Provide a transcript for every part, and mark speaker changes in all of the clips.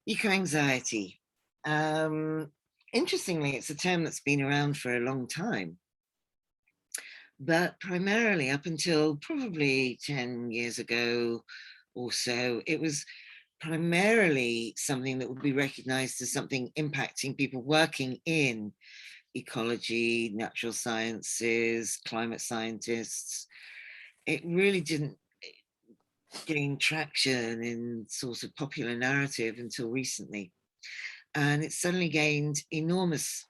Speaker 1: Eco-anxiety. Interestingly, it's a term that's been around for a long time, but primarily up until probably 10 years ago or so, it was primarily something that would be recognized as something impacting people working in ecology, natural sciences, climate scientists. It really didn't gain traction in sort of popular narrative until recently. And it suddenly gained enormous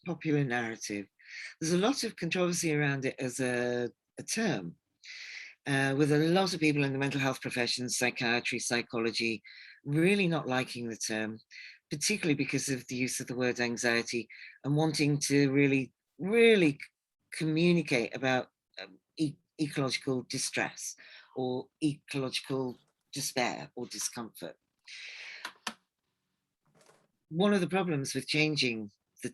Speaker 1: popular narrative. There's a lot of controversy around it as a term, with a lot of people in the mental health professions, psychiatry, psychology, really not liking the term, particularly because of the use of the word anxiety and wanting to really communicate about ecological distress or ecological despair or discomfort. One of the problems with changing the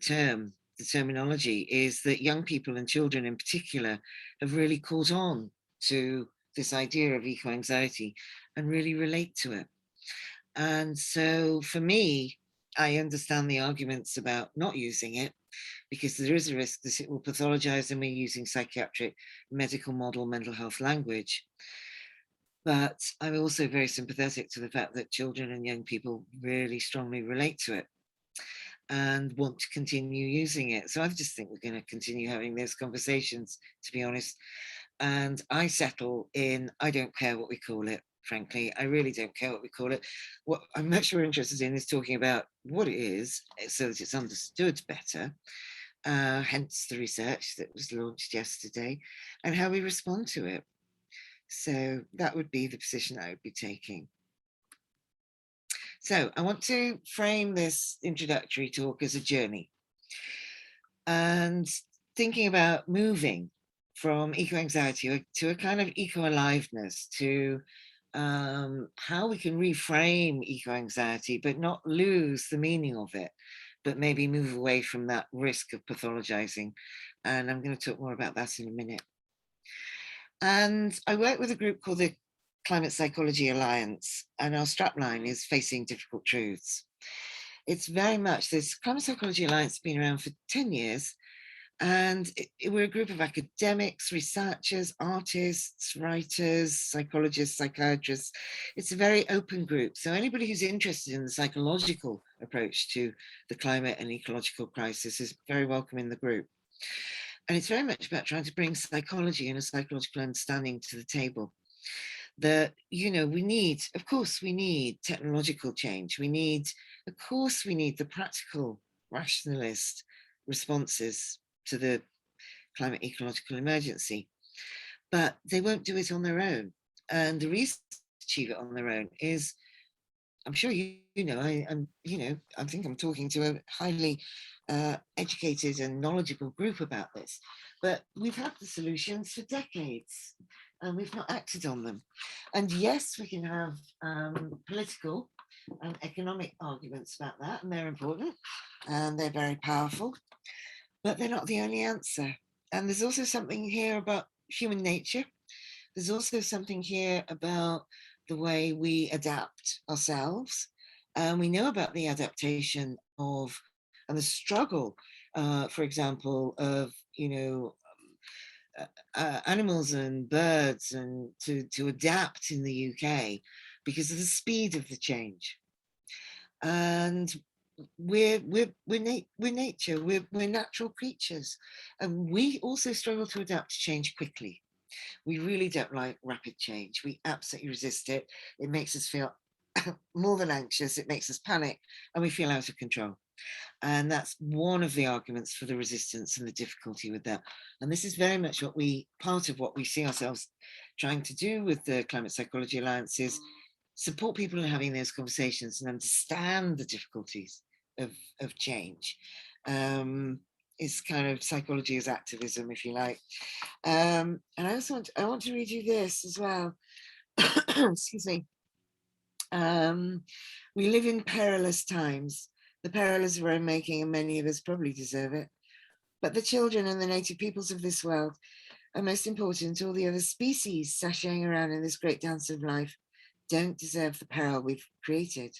Speaker 1: terminology, is that young people and children in particular have really caught on to this idea of eco-anxiety and really relate to it. And so for me, I understand the arguments about not using it, because there is a risk that it will pathologize and we're using psychiatric medical model mental health language. But I'm also very sympathetic to the fact that children and young people really strongly relate to it and want to continue using it. So I just think we're going to continue having those conversations, to be honest. And I settle in, I don't care what we call it, frankly. I really don't care what we call it. What I'm much more interested in is talking about what it is so that it's understood better, hence the research that was launched yesterday, and how we respond to it. So that would be the position I would be taking. So I want to frame this introductory talk as a journey and thinking about moving from eco-anxiety to a kind of eco-aliveness, to how we can reframe eco-anxiety but not lose the meaning of it, but maybe move away from that risk of pathologizing. And I'm going to talk more about that in a minute. And I work with a group called the Climate Psychology Alliance, and our strapline is Facing Difficult Truths. It's very much, this Climate Psychology Alliance has been around for 10 years, and we're a group of academics, researchers, artists, writers, psychologists, psychiatrists. It's a very open group. So anybody who's interested in the psychological approach to the climate and ecological crisis is very welcome in the group. And it's very much about trying to bring psychology and a psychological understanding to the table. That, you know, we need, of course, we need technological change. We need, of course, we need the practical, rationalist responses to the climate ecological emergency, but they won't do it on their own. And the reason to achieve it on their own is, I'm sure you know, I think I'm talking to a highly educated and knowledgeable group about this, but we've had the solutions for decades and we've not acted on them. And yes, we can have political and economic arguments about that, and they're important and they're very powerful, but they're not the only answer. And there's also something here about human nature. There's also something here about the way we adapt ourselves. And we know about the adaptation of, and the struggle, for example, of, animals and birds and to adapt in the UK because of the speed of the change. And we're nature, we're natural creatures, and we also struggle to adapt to change quickly. We really don't like rapid change. We absolutely resist it. It makes us feel more than anxious. It makes us panic and we feel out of control. And that's one of the arguments for the resistance and the difficulty with that. And this is very much part of what we see ourselves trying to do with the Climate Psychology Alliance, is support people in having those conversations and understand the difficulties of change. Is kind of psychology as activism, if you like. And I also want to read you this as well. Excuse me. We live in perilous times. The peril is of our own making, and many of us probably deserve it. But the children and the native peoples of this world are most important to all the other species sashaying around in this great dance of life, don't deserve the peril we've created.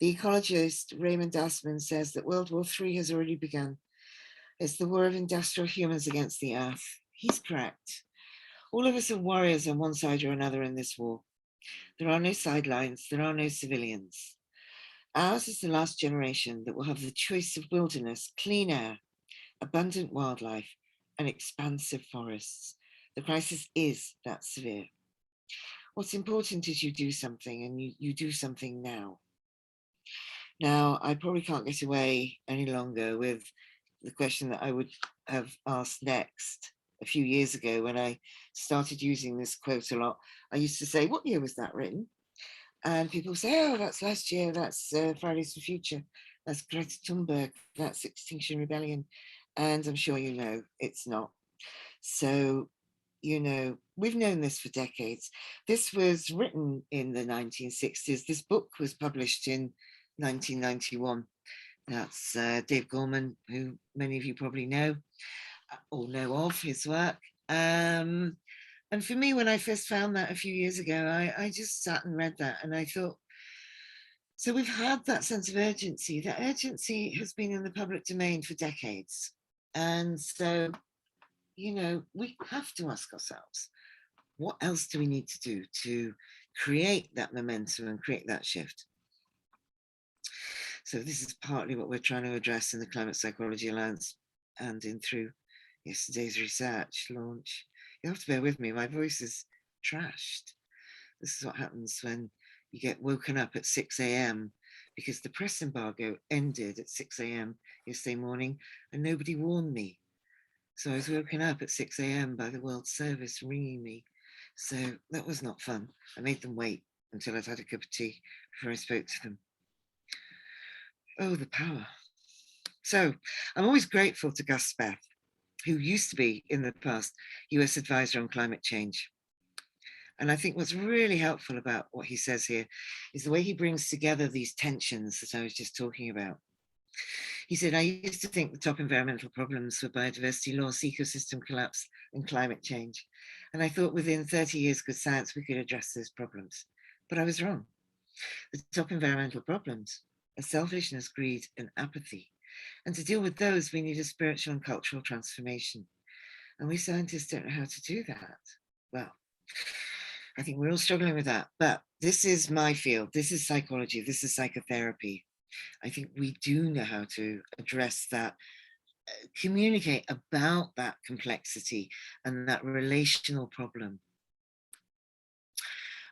Speaker 1: The ecologist Raymond Dasman says that World War III has already begun. It's the war of industrial humans against the earth. He's correct. All of us are warriors on one side or another in this war. There are no sidelines, there are no civilians. Ours is the last generation that will have the choice of wilderness, clean air, abundant wildlife, and expansive forests. The crisis is that severe. What's important is you do something, and you do something now. Now, I probably can't get away any longer with the question that I would have asked next. A few years ago, when I started using this quote a lot, I used to say, what year was that written? And people say, oh, that's last year, that's Fridays for Future, that's Greta Thunberg, that's Extinction Rebellion. And I'm sure you know it's not. So, you know, we've known this for decades. This was written in the 1960s. This book was published in 1991. That's Dave Gorman, who many of you probably know or know of his work. And for me, when I first found that a few years ago, I just sat and read that and I thought, so we've had that sense of urgency. That urgency has been in the public domain for decades. And so, you know, we have to ask ourselves, what else do we need to do to create that momentum and create that shift? So this is partly what we're trying to address in the Climate Psychology Alliance and in through yesterday's research launch. You have to bear with me, my voice is trashed. This is what happens when you get woken up at 6 a.m. because the press embargo ended at 6 a.m. yesterday morning and nobody warned me. So I was woken up at 6 a.m. by the World Service ringing me. So that was not fun. I made them wait until I'd had a cup of tea before I spoke to them. Oh, the power. So I'm always grateful to Gus Speth, who used to be in the past US advisor on climate change. And I think what's really helpful about what he says here is the way he brings together these tensions that I was just talking about. He said, I used to think the top environmental problems were biodiversity loss, ecosystem collapse, and climate change. And I thought within 30 years of good science, we could address those problems. But I was wrong. The top environmental problems are selfishness, greed, and apathy. And to deal with those, we need a spiritual and cultural transformation. And we scientists don't know how to do that. Well, I think we're all struggling with that. But this is my field. This is psychology. This is psychotherapy. I think we do know how to address that, communicate about that complexity and that relational problem.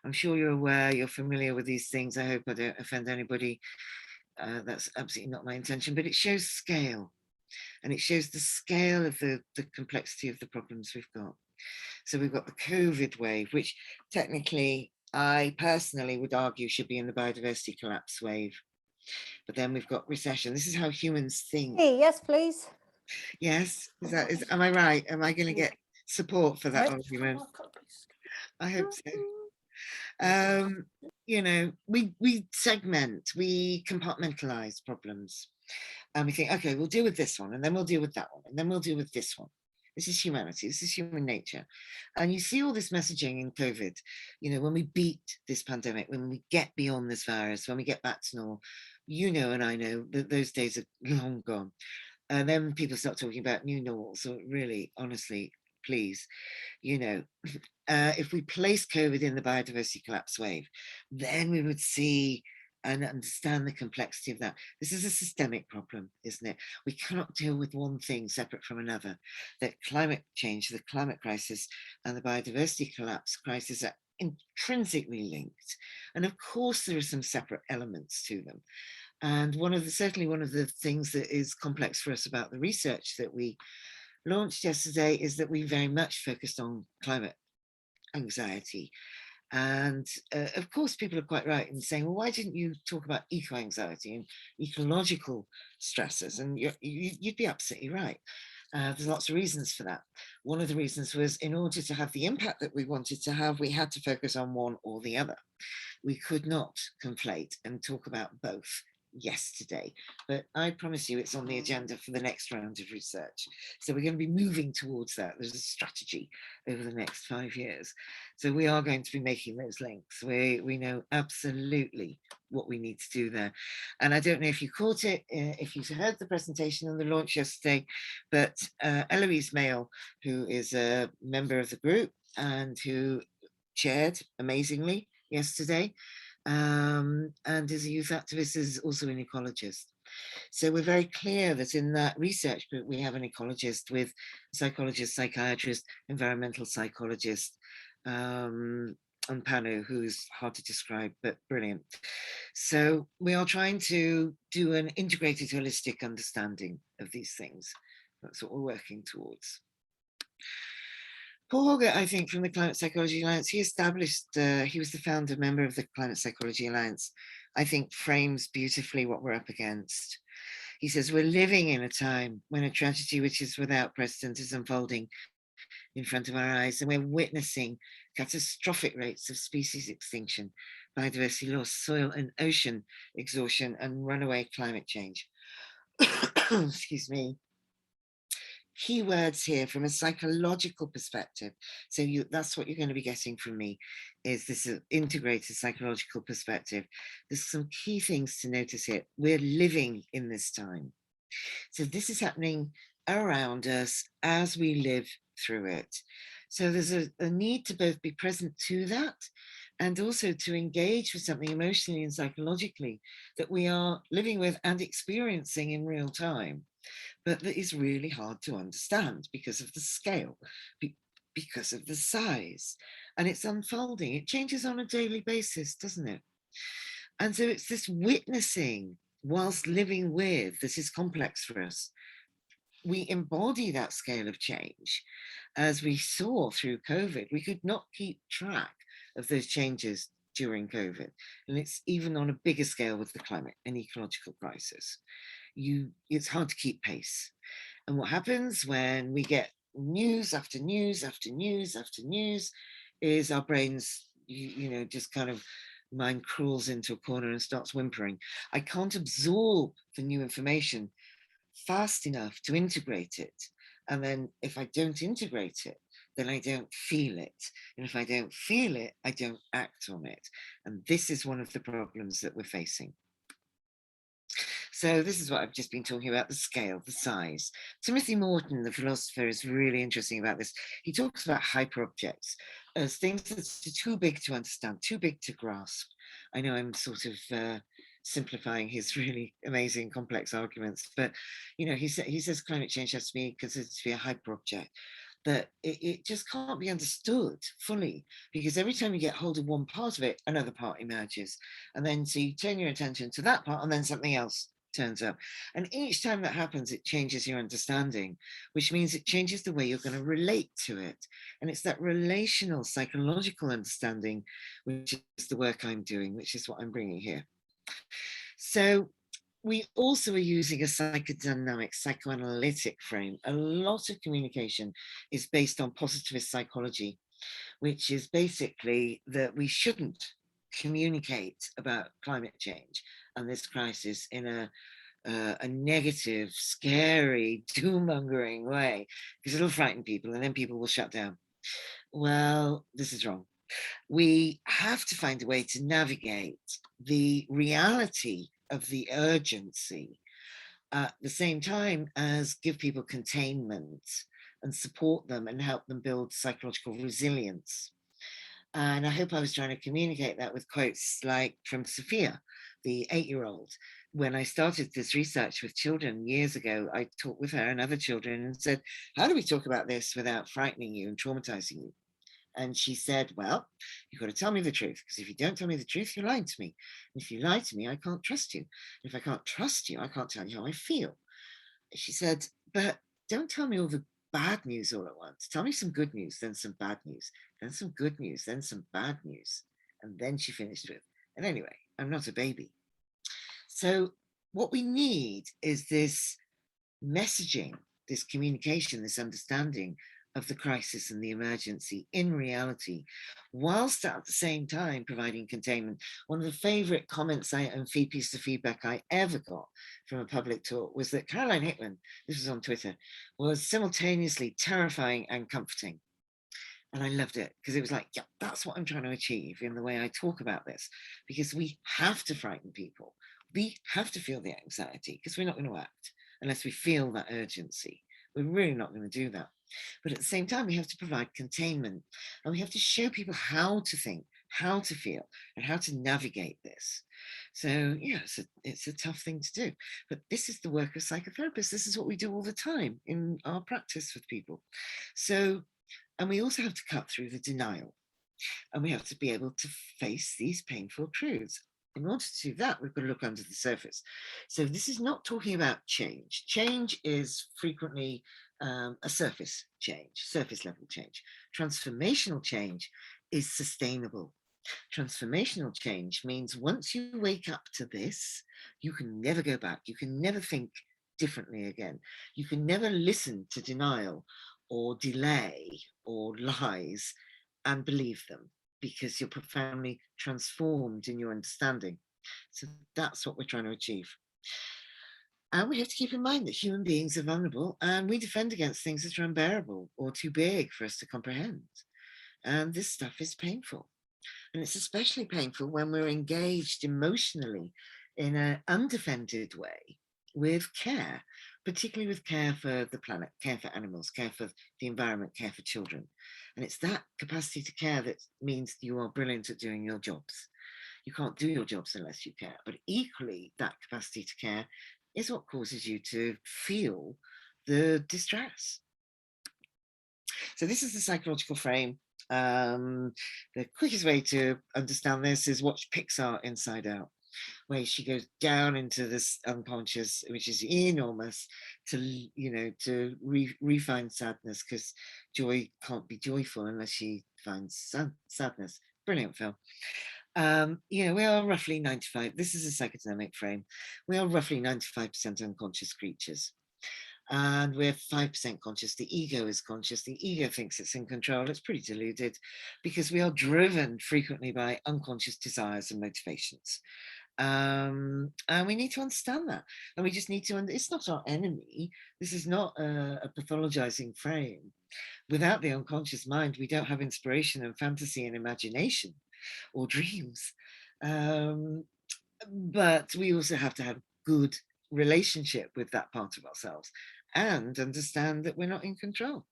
Speaker 1: I'm sure you're aware, you're familiar with these things. I hope I don't offend anybody. That's absolutely not my intention, but it shows scale. And it shows the scale of the complexity of the problems we've got. So we've got the COVID wave, which technically I personally would argue should be in the biodiversity collapse wave. But then we've got recession. This is how humans think.
Speaker 2: Hey, yes, please.
Speaker 1: Yes, am I right? Am I going to get support for that argument? I hope so. You know, we segment, we compartmentalize problems. And we think, okay, we'll deal with this one, and then we'll deal with that one, and then we'll deal with this one. This is humanity, this is human nature. And you see all this messaging in COVID, you know, when we beat this pandemic, when we get beyond this virus, when we get back to normal, you know, and I know that those days are long gone. And then people start talking about new normal. So really, honestly, please, you know, if we place COVID in the biodiversity collapse wave, then we would see and understand the complexity of that. This is a systemic problem, isn't it? We cannot deal with one thing separate from another. That climate change, the climate crisis, and the biodiversity collapse crisis are intrinsically linked. And of course, there are some separate elements to them. And certainly one of the things that is complex for us about the research that we launched yesterday is that we very much focused on climate anxiety. And of course, people are quite right in saying, well, why didn't you talk about eco-anxiety and ecological stresses? And you'd be absolutely right. There's lots of reasons for that. One of the reasons was in order to have the impact that we wanted to have, we had to focus on one or the other. We could not conflate and talk about both yesterday, but I promise you it's on the agenda for the next round of research. So we're going to be moving towards that. There's a strategy over the next 5 years. So we are going to be making those links. We know absolutely what we need to do there. And I don't know if you caught it, if you heard the presentation on the launch yesterday, but Eloise Mail, who is a member of the group and who chaired amazingly yesterday, and as a youth activist, is also an ecologist. So we're very clear that in that research group, we have an ecologist with a psychologist, psychiatrist, environmental psychologist, and Panu, who's hard to describe, but brilliant. So we are trying to do an integrated, holistic understanding of these things. That's what we're working towards. Paul Hoggett, I think, from the Climate Psychology Alliance, he was the founder member of the Climate Psychology Alliance, I think frames beautifully what we're up against. He says, we're living in a time when a tragedy which is without precedent is unfolding in front of our eyes, and we're witnessing catastrophic rates of species extinction, biodiversity loss, soil and ocean exhaustion, and runaway climate change. Excuse me. Keywords here from a psychological perspective. So that's what you're going to be getting from me, is this integrated psychological perspective. There's some key things to notice here. We're living in this time. So this is happening around us as we live through it. So there's a need to both be present to that and also to engage with something emotionally and psychologically that we are living with and experiencing in real time, but that is really hard to understand because of the scale, because of the size, and it's unfolding. It changes on a daily basis, doesn't it? And so it's this witnessing whilst living with that is complex for us. We embody that scale of change. As we saw through COVID, we could not keep track of those changes during COVID. And it's even on a bigger scale with the climate and ecological crisis. It's hard to keep pace. And what happens when we get news after news after news after news is our brains, just kind of mind crawls into a corner and starts whimpering. I can't absorb the new information fast enough to integrate it. And then if I don't integrate it, then I don't feel it. And if I don't feel it, I don't act on it. And this is one of the problems that we're facing. So this is what I've just been talking about, the scale, the size. Timothy Morton, the philosopher, is really interesting about this. He talks about hyperobjects as things that are too big to understand, too big to grasp. I know I'm sort of simplifying his really amazing complex arguments, but he says climate change has to be considered to be a hyperobject, that it just can't be understood fully, because every time you get hold of one part of it, another part emerges. And then so you turn your attention to that part and then something else turns up. And each time that happens, it changes your understanding, which means it changes the way you're going to relate to it. And it's that relational, psychological understanding, which is the work I'm doing, which is what I'm bringing here. So we also are using a psychodynamic, psychoanalytic frame. A lot of communication is based on positivist psychology, which is basically that we shouldn't communicate about climate change and this crisis in a negative, scary, doom-mongering way, because it'll frighten people and then people will shut down. Well, this is wrong. We have to find a way to navigate the reality of the urgency at the same time as give people containment and support them and help them build psychological resilience. And I hope I was trying to communicate that with quotes like from Sophia, the 8-year-old. When I started this research with children years ago, I talked with her and other children and said, how do we talk about this without frightening you and traumatizing you? And she said, well, you've got to tell me the truth, because if you don't tell me the truth, you're lying to me. And if you lie to me, I can't trust you. And if I can't trust you, I can't tell you how I feel. She said, but don't tell me all the bad news all at once. Tell me some good news, then some bad news, then some good news, then some bad news. And then she finished with, and anyway, I'm not a baby. So what we need is this messaging, this communication, this understanding of the crisis and the emergency in reality, whilst at the same time providing containment. One of the favorite comments and pieces of feedback I ever got from a public talk was that Caroline Hickman, this was on Twitter, was simultaneously terrifying and comforting. And I loved it because it was like, yeah, that's what I'm trying to achieve in the way I talk about this, because we have to frighten people. We have to feel the anxiety because we're not going to act unless we feel that urgency. We're really not going to do that. But at the same time, we have to provide containment, and we have to show people how to think, how to feel, and how to navigate this. So yeah, it's a tough thing to do. But this is the work of psychotherapists. This is what we do all the time in our practice with people. So, and we also have to cut through the denial, and we have to be able to face these painful truths. In order to do that, we've got to look under the surface. So this is not talking about change. Change is frequently a surface change, surface level change. Transformational change is sustainable. Transformational change means once you wake up to this, you can never go back. You can never think differently again. You can never listen to denial or delay or lies and believe them, because you're profoundly transformed in your understanding. So that's what we're trying to achieve. And we have to keep in mind that human beings are vulnerable, and we defend against things that are unbearable or too big for us to comprehend. And this stuff is painful. And it's especially painful when we're engaged emotionally in an undefended way with care, particularly with care for the planet, care for animals, care for the environment, care for children. And it's that capacity to care that means you are brilliant at doing your jobs. You can't do your jobs unless you care. But equally, that capacity to care is what causes you to feel the distress. So this is the psychological frame. The quickest way to understand this is watch Pixar Inside Out, where she goes down into this unconscious, which is enormous, to refine sadness, because joy can't be joyful unless she finds sadness. Brilliant film. We are roughly 95. This is a psychodynamic frame. We are roughly 95% unconscious creatures, and we're 5% conscious. The ego is conscious. The ego thinks it's in control. It's pretty deluded, because we are driven frequently by unconscious desires and motivations. And we need to understand that. And we just need to, it's not our enemy. This is not a pathologizing frame. Without the unconscious mind, we don't have inspiration and fantasy and imagination or dreams. But we also have to have good relationship with that part of ourselves and understand that we're not in control.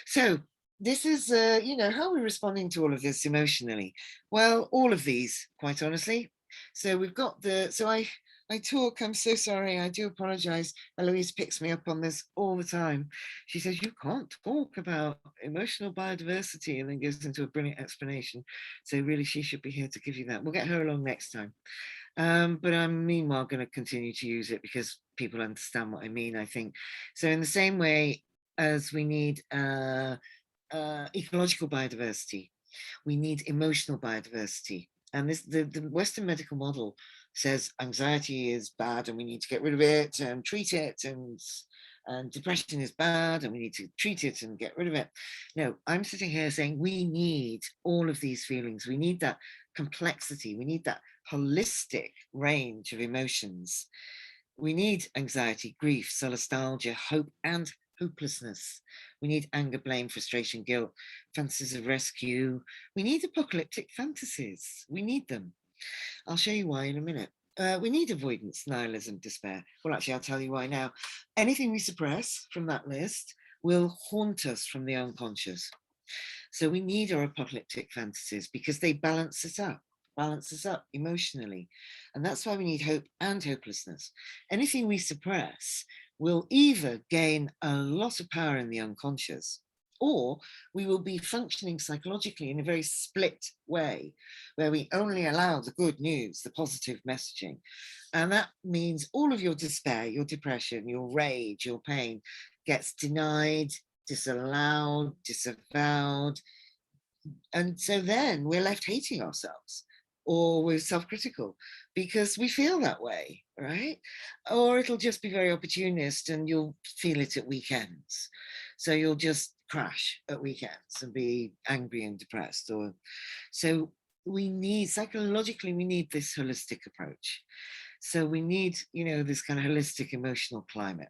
Speaker 1: So this is, how are we responding to all of this emotionally? Well, all of these, quite honestly. So we've got I talk, I'm so sorry, I do apologize. Eloise picks me up on this all the time. She says, you can't talk about emotional biodiversity, and then goes into a brilliant explanation. So really, she should be here to give you that. We'll get her along next time. But I'm meanwhile going to continue to use it because people understand what I mean, I think. So in the same way as we need ecological biodiversity, we need emotional biodiversity. And the Western medical model says anxiety is bad and we need to get rid of it and treat it, and depression is bad and we need to treat it and get rid of it. No, I'm sitting here saying we need all of these feelings. We need that complexity. We need that holistic range of emotions. We need anxiety, grief, solastalgia, hope, and hopelessness. We need anger, blame, frustration, guilt, fantasies of rescue. We need apocalyptic fantasies. We need them. I'll show you why in a minute. We need avoidance, nihilism, despair. Well, actually, I'll tell you why now. Anything we suppress from that list will haunt us from the unconscious. So we need our apocalyptic fantasies because they balance us up emotionally. And that's why we need hope and hopelessness. Anything we suppress will either gain a lot of power in the unconscious, or we will be functioning psychologically in a very split way, where we only allow the good news, the positive messaging. And that means all of your despair, your depression, your rage, your pain gets denied, disallowed, disavowed. And so then we're left hating ourselves, or we're self-critical because we feel that way, right? Or it'll just be very opportunist and you'll feel it at weekends. So you'll just crash at weekends and be angry and depressed. Or so we need, psychologically, we need this holistic approach. So we need, this kind of holistic emotional climate.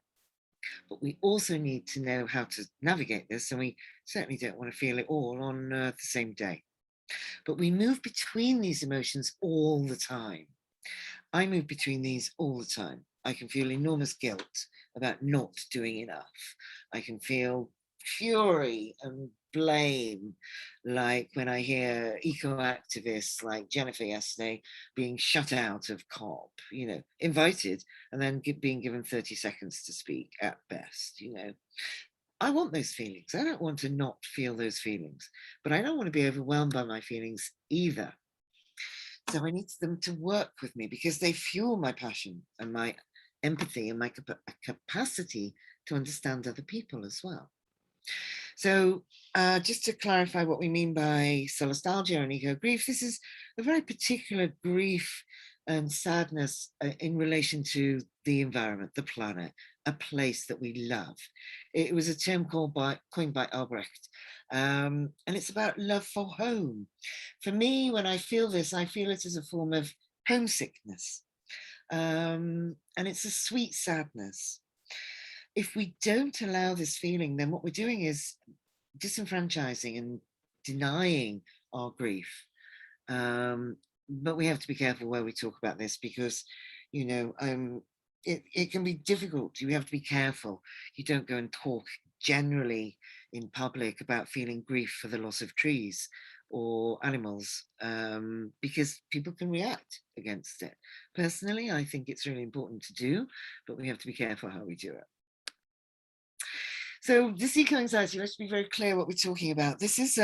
Speaker 1: But we also need to know how to navigate this, and we certainly don't want to feel it all on the same day. But we move between these emotions all the time. I move between these all the time. I can feel enormous guilt about not doing enough. I can feel fury and blame, like when I hear eco-activists like Jennifer yesterday being shut out of COP, invited and then being given 30 seconds to speak at best. I want those feelings. I don't want to not feel those feelings, but I don't want to be overwhelmed by my feelings either. So I need them to work with me because they fuel my passion and my empathy and my capacity to understand other people as well. So just to clarify what we mean by solastalgia and eco-grief, this is a very particular grief and sadness in relation to the environment, the planet, a place that we love. It was a term coined by Albrecht, and it's about love for home. For me, when I feel this, I feel it as a form of homesickness, and it's a sweet sadness. If we don't allow this feeling, then what we're doing is disenfranchising and denying our grief. But we have to be careful where we talk about this because, it can be difficult. You have to be careful. You don't go and talk generally in public about feeling grief for the loss of trees or animals, because people can react against it. Personally, I think it's really important to do, but we have to be careful how we do it. So this eco-anxiety, let's be very clear what we're talking about. This is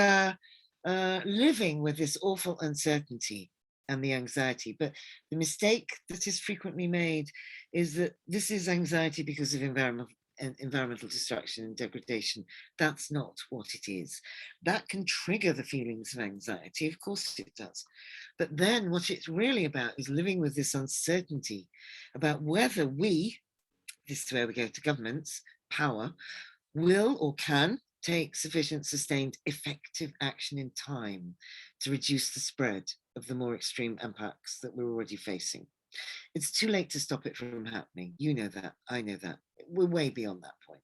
Speaker 1: living with this awful uncertainty and the anxiety. But the mistake that is frequently made is that this is anxiety because of environmental destruction and degradation. That's not what it is. That can trigger the feelings of anxiety, of course it does. But then what it's really about is living with this uncertainty about whether we, this is where we go to governments, power, will or can take sufficient, sustained, effective action in time to reduce the spread of the more extreme impacts that we're already facing. It's too late to stop it from happening. You know that, I know that. We're way beyond that point.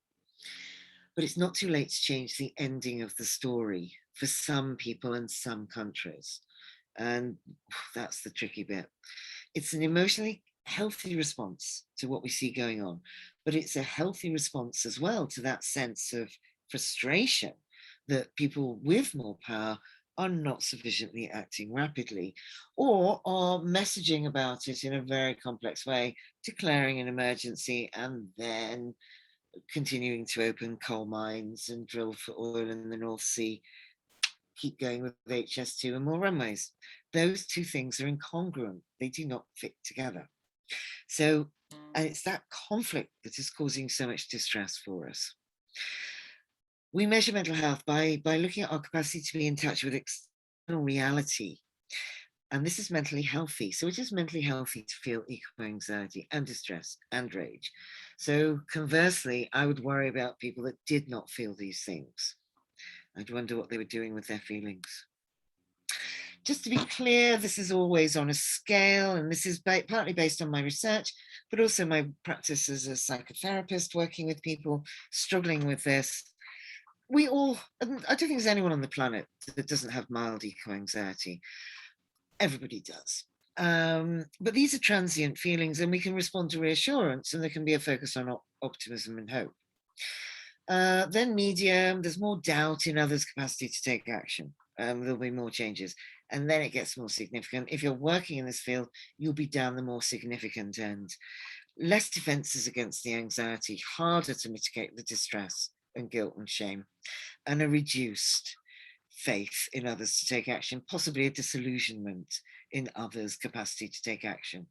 Speaker 1: But it's not too late to change the ending of the story for some people and some countries. And that's the tricky bit. It's an emotionally healthy response to what we see going on, but it's a healthy response as well to that sense of frustration that people with more power are not sufficiently acting rapidly or are messaging about it in a very complex way, declaring an emergency and then continuing to open coal mines and drill for oil in the North Sea, keep going with HS2 and more runways. Those two things are incongruent. They do not fit together. So, and it's that conflict that is causing so much distress for us. We measure mental health by looking at our capacity to be in touch with external reality. And this is mentally healthy. So it is mentally healthy to feel eco-anxiety and distress and rage. So conversely, I would worry about people that did not feel these things. I'd wonder what they were doing with their feelings. Just to be clear, this is always on a scale, and this is partly based on my research, but also my practice as a psychotherapist working with people struggling with this. We all, I don't think there's anyone on the planet that doesn't have mild eco-anxiety. Everybody does. But these are transient feelings, and we can respond to reassurance, and there can be a focus on optimism and hope. Then medium, there's more doubt in others' capacity to take action. There'll be more changes. And then it gets more significant. If you're working in this field, you'll be down the more significant end. Less defenses against the anxiety, harder to mitigate the distress and guilt and shame, and a reduced faith in others to take action, possibly a disillusionment in others' capacity to take action.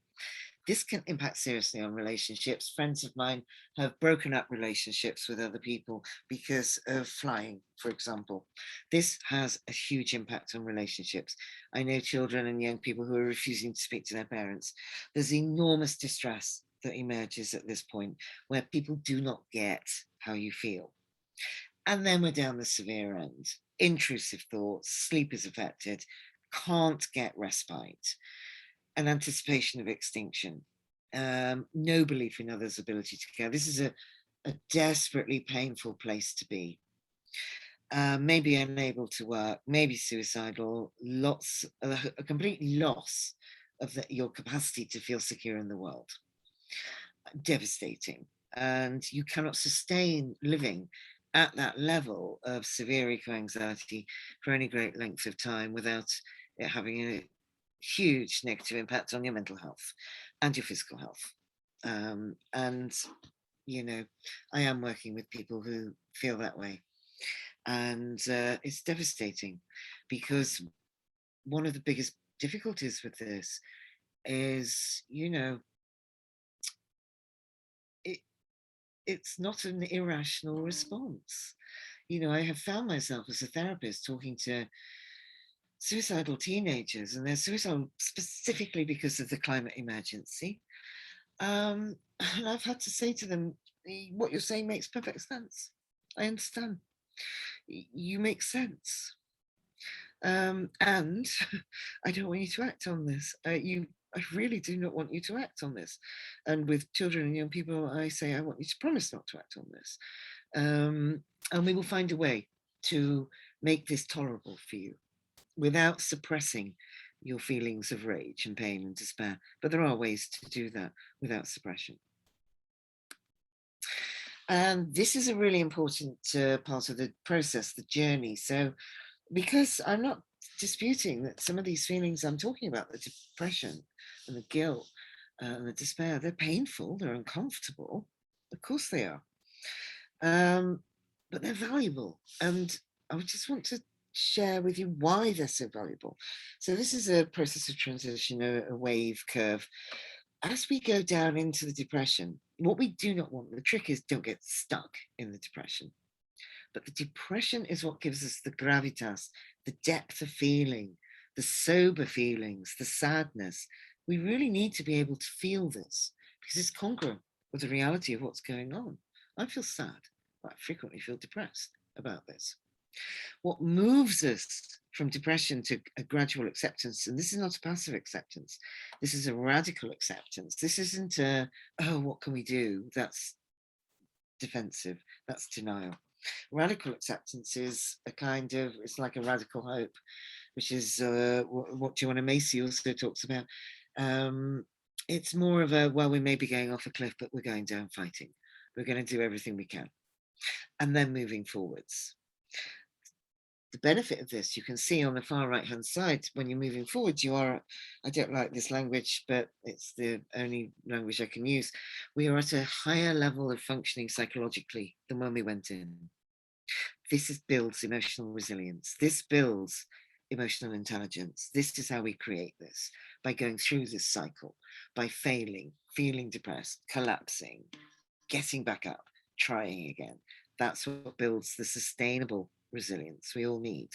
Speaker 1: This can impact seriously on relationships. Friends of mine have broken up relationships with other people because of flying, for example. This has a huge impact on relationships. I know children and young people who are refusing to speak to their parents. There's enormous distress that emerges at this point where people do not get how you feel. And then we're down the severe end. Intrusive thoughts, sleep is affected, can't get respite, an anticipation of extinction, no belief in others' ability to care. This is a desperately painful place to be. Maybe unable to work, maybe suicidal, a complete loss of your capacity to feel secure in the world. Devastating. And you cannot sustain living at that level of severe eco-anxiety for any great length of time without it having a huge negative impact on your mental health and your physical health. And, you know, I am working with people who feel that way. And it's devastating because one of the biggest difficulties with this is, you know, it's not an irrational response. You know, I have found myself as a therapist talking to suicidal teenagers, and they're suicidal specifically because of the climate emergency. And I've had to say to them, what you're saying makes perfect sense. I understand. You make sense. And I don't want you to act on this. I really do not want you to act on this. And with children and young people, I say, I want you to promise not to act on this. And we will find a way to make this tolerable for you without suppressing your feelings of rage and pain and despair. But there are ways to do that without suppression. And this is a really important part of the process, the journey. So, because I'm not disputing that some of these feelings I'm talking about, the depression and the guilt and the despair, they're painful, they're uncomfortable. Of course they are. But they're valuable. And I just want to share with you why they're so valuable. So this is a process of transition, a wave curve. As we go down into the depression, what we do not want, the trick is don't get stuck in the depression. But the depression is what gives us the gravitas, the depth of feeling, the sober feelings, the sadness. We really need to be able to feel this because it's congruent with the reality of what's going on. I feel sad, but I frequently feel depressed about this. What moves us from depression to a gradual acceptance, and this is not a passive acceptance, this is a radical acceptance. This isn't a, oh, what can we do? That's defensive, that's denial. Radical acceptance is a kind of, it's like a radical hope, which is what Joanna Macy also talks about. It's more of a, well, we may be going off a cliff, but we're going down fighting. We're going to do everything we can. And then moving forwards. The benefit of this, you can see on the far right-hand side, when you're moving forward, you are, I don't like this language, but it's the only language I can use. We are at a higher level of functioning psychologically than when we went in. Builds emotional resilience. This builds emotional intelligence. This is how we create this, by going through this cycle, by failing, feeling depressed, collapsing, getting back up, trying again. That's what builds the sustainable resilience we all need.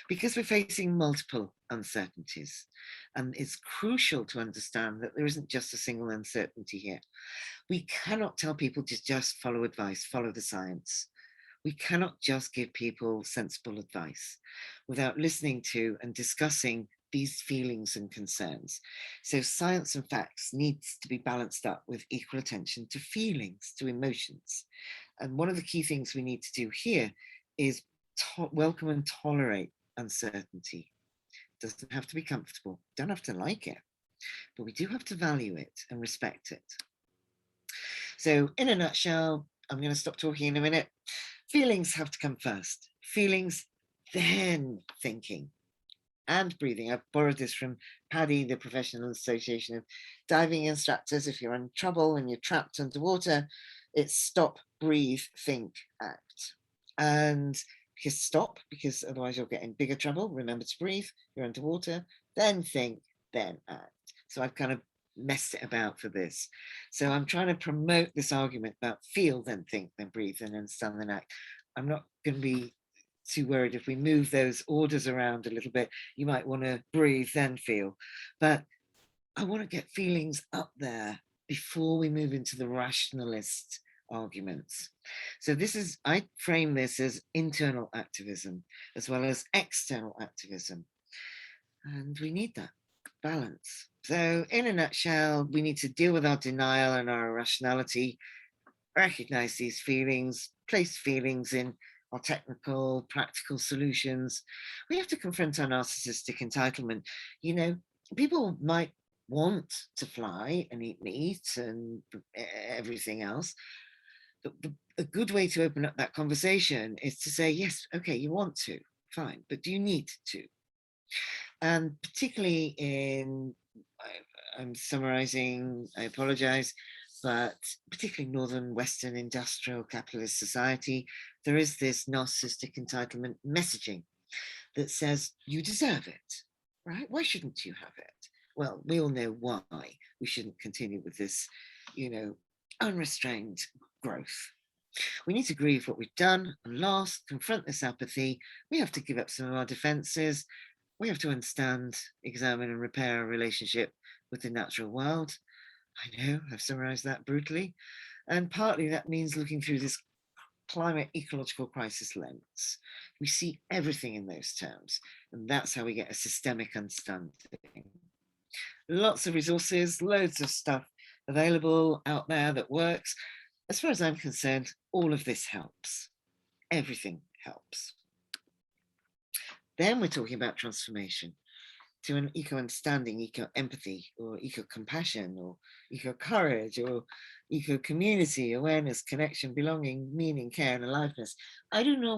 Speaker 1: Because we're facing multiple uncertainties, and it's crucial to understand that there isn't just a single uncertainty here. We cannot tell people to just follow advice, follow the science. We cannot just give people sensible advice without listening to and discussing these feelings and concerns. So science and facts needs to be balanced up with equal attention to feelings, to emotions. And one of the key things we need to do here is welcome and tolerate uncertainty. It doesn't have to be comfortable, don't have to like it, but we do have to value it and respect it. So in a nutshell, I'm going to stop talking in a minute. Feelings have to come first. Feelings, then thinking and breathing. I've borrowed this from Paddy, the Professional Association of Diving Instructors. If you're in trouble and you're trapped underwater, it's stop, breathe, think, act. And because stop, because otherwise you'll get in bigger trouble. Remember to breathe. You're underwater. then think, then act. So I've kind of messed it about for this. So I'm trying to promote this argument about feel, then think, then breathe, then understand, then act. I'm not going to be too worried if we move those orders around a little bit. You might want to breathe, then feel. But I want to get feelings up there before we move into the rationalist arguments. So I frame this as internal activism as well as external activism. And we need that balance. So in a nutshell, we need to deal with our denial and our irrationality, recognize these feelings, place feelings in our technical, practical solutions. We have to confront our narcissistic entitlement. You know, people might want to fly and eat meat and everything else. A good way to open up that conversation is to say, yes, okay, you want to, fine, but do you need to? And particularly I'm summarizing, I apologize, but particularly Northern Western industrial capitalist society, there is this narcissistic entitlement messaging that says you deserve it, right? Why shouldn't you have it? Well, we all know why we shouldn't continue with this, unrestrained growth. We need to grieve what we've done and lost, confront this apathy. We have to give up some of our defenses. We have to understand, examine, and repair our relationship with the natural world. I know I've summarized that brutally. And partly that means looking through this climate ecological crisis lens. We see everything in those terms, and that's how we get a systemic understanding. Lots of resources, loads of stuff available out there that works. As far as I'm concerned, all of this helps. Everything helps. Then we're talking about transformation to an eco-understanding, eco-empathy, or eco-compassion, or eco-courage, or eco-community, awareness, connection, belonging, meaning, care, and aliveness. I do not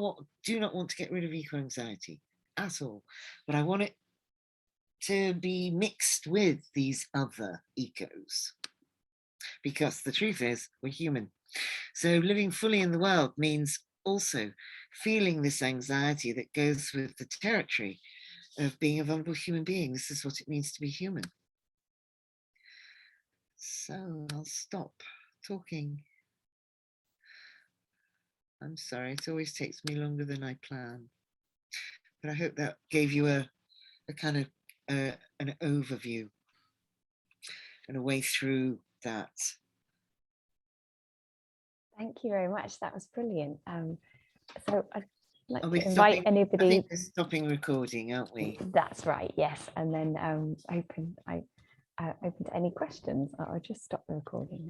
Speaker 1: want to get rid of eco-anxiety at all, but I want it to be mixed with these other ecos. Because the truth is, we're human. So living fully in the world means also feeling this anxiety that goes with the territory of being a vulnerable human being. This is what it means to be human. So I'll stop talking. I'm sorry, it always takes me longer than I plan. But I hope that gave you a kind of an overview and a way through that.
Speaker 2: Thank you very much. That was brilliant. So I'd like to
Speaker 1: invite
Speaker 2: anybody.
Speaker 1: I think we're stopping recording, aren't we?
Speaker 2: That's right. Yes, and then open to any questions. I'll just stop the recording.